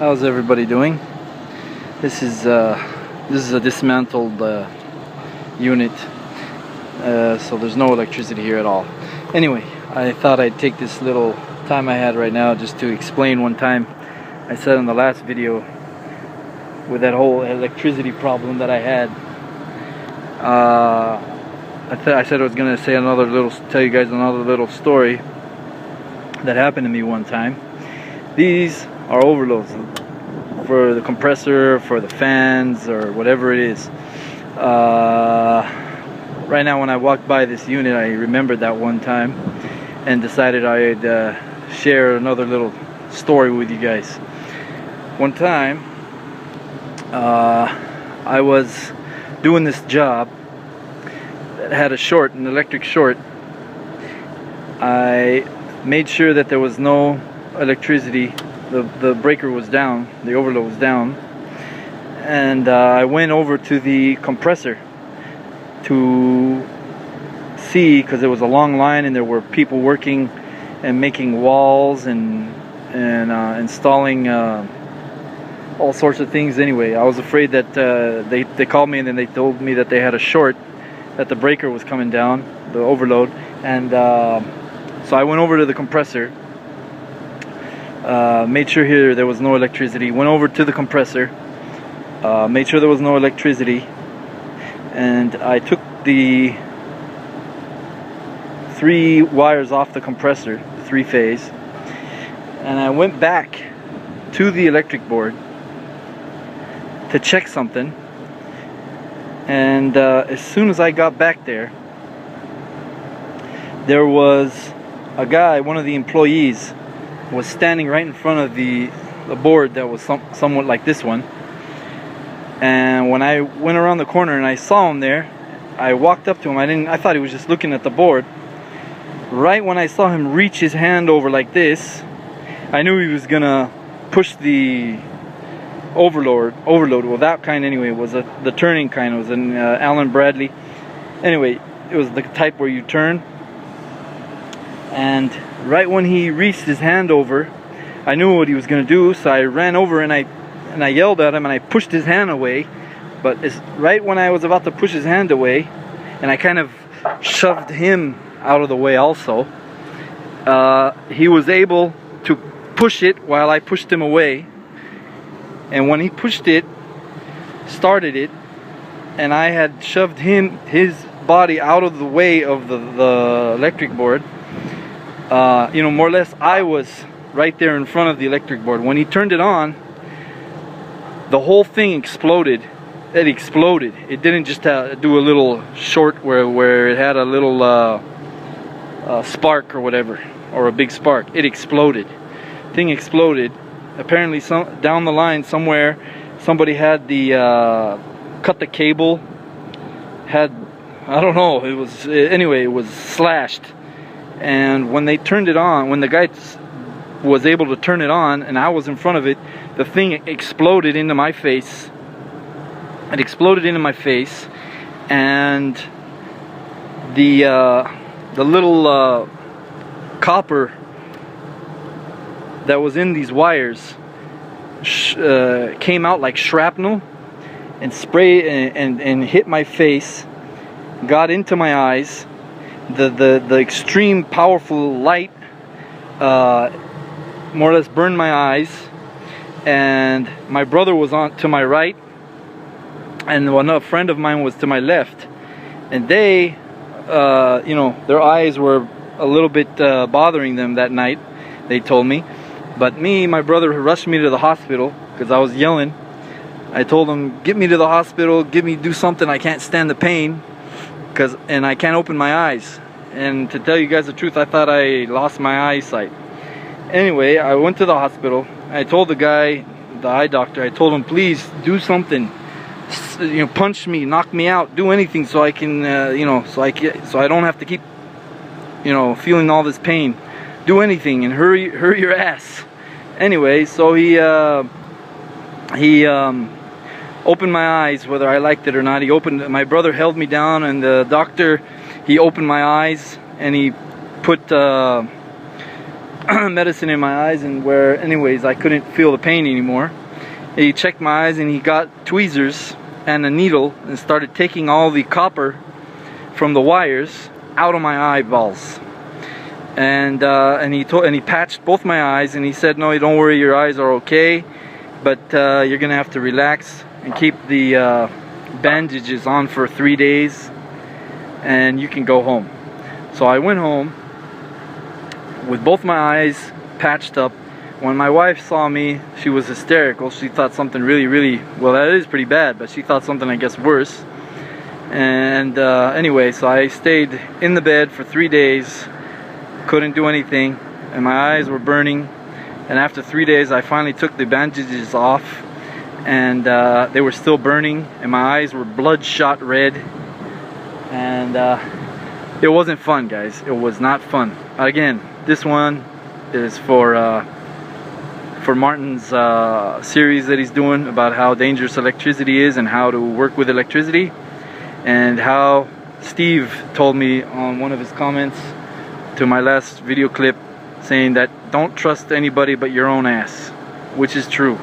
How's everybody doing? This is a dismantled unit, so there's no electricity here at all. Anyway, I thought I'd take this little time I had right now just to explain. One time I said in the last video with that whole electricity problem that I had, I said I was gonna say tell you guys another little story that happened to me one time. These are overloads for the compressor, for the fans, or whatever it is. Right now when I walked by this unit, I remembered that one time and decided I'd share another little story with you guys. One time I was doing this job that had an electric short. I made sure that there was no electricity. The breaker was down, the overload was down, and I went over to the compressor to see, because there was a long line and there were people working and making walls and installing all sorts of things. Anyway, I was afraid that they called me and then they told me that they had a short, that the breaker was coming down, the overload, and so I went over to the compressor, made sure here there was no electricity, went over to the compressor, made sure there was no electricity, and I took the 3 wires off the compressor, 3-phase, and I went back to the electric board to check something. And as soon as I got back there was a guy, one of the employees, was standing right in front of the board that was somewhat like this one. And when I went around the corner and I saw him there, I walked up to him. I thought he was just looking at the board. Right when I saw him reach his hand over like this, I knew he was gonna push the overload. Well, that kind anyway, was the turning kind. It was an Allen Bradley. Anyway, it was the type where you turn. And right when he reached his hand over, I knew what he was gonna do, so I ran over and I yelled at him and I pushed his hand away. But it's right when I was about to push his hand away, and I kind of shoved him out of the way also, he was able to push it while I pushed him away. And when he pushed it, started it, and I had shoved his body out of the way of the electric board, more or less I was right there in front of the electric board. When he turned it on, the whole thing exploded. It exploded. It didn't just do a little short where it had a little spark or whatever, or a big spark. It exploded. Thing exploded. Apparently down the line somewhere somebody had cut the cable, I don't know, it was slashed. And when they turned it on, when the guy was able to turn it on and I was in front of it, the thing exploded into my face. It exploded into my face, and the little copper that was in these wires came out like shrapnel and sprayed and hit my face, got into my eyes. The extreme powerful light more or less burned my eyes, and my brother was to my right, and a friend of mine was to my left, and they their eyes were a little bit bothering them that night, they told me. But my brother rushed me to the hospital because I was yelling. I told him, get me to the hospital, do something, I can't stand the pain, and I can't open my eyes. And to tell you guys the truth, I thought I lost my eyesight. Anyway, I went to the hospital. I told the guy, the eye doctor, I told him, please do something, punch me, knock me out, do anything so I can, so I don't have to keep, feeling all this pain. Do anything and hurry your ass. Anyway, so he opened my eyes, whether I liked it or not. My brother held me down, and the doctor, he opened my eyes and he put medicine in my eyes, and where anyways I couldn't feel the pain anymore. He checked my eyes and he got tweezers and a needle and started taking all the copper from the wires out of my eyeballs. And he patched both my eyes, and he said, no, don't worry, your eyes are okay, but you're gonna have to relax and keep the bandages on for 3 days, and you can go home. So I went home with both my eyes patched up. When my wife saw me, she was hysterical. She thought something really, well, that is pretty bad, but she thought something, I guess, worse. And anyway, so I stayed in the bed for 3 days, couldn't do anything, and my eyes were burning. And after 3 days, I finally took the bandages off, and they were still burning, and my eyes were bloodshot red. And it wasn't fun, guys. It was not fun. Again, this one is for Martin's series that he's doing about how dangerous electricity is and how to work with electricity, and how Steve told me on one of his comments to my last video clip saying that don't trust anybody but your own ass, which is true.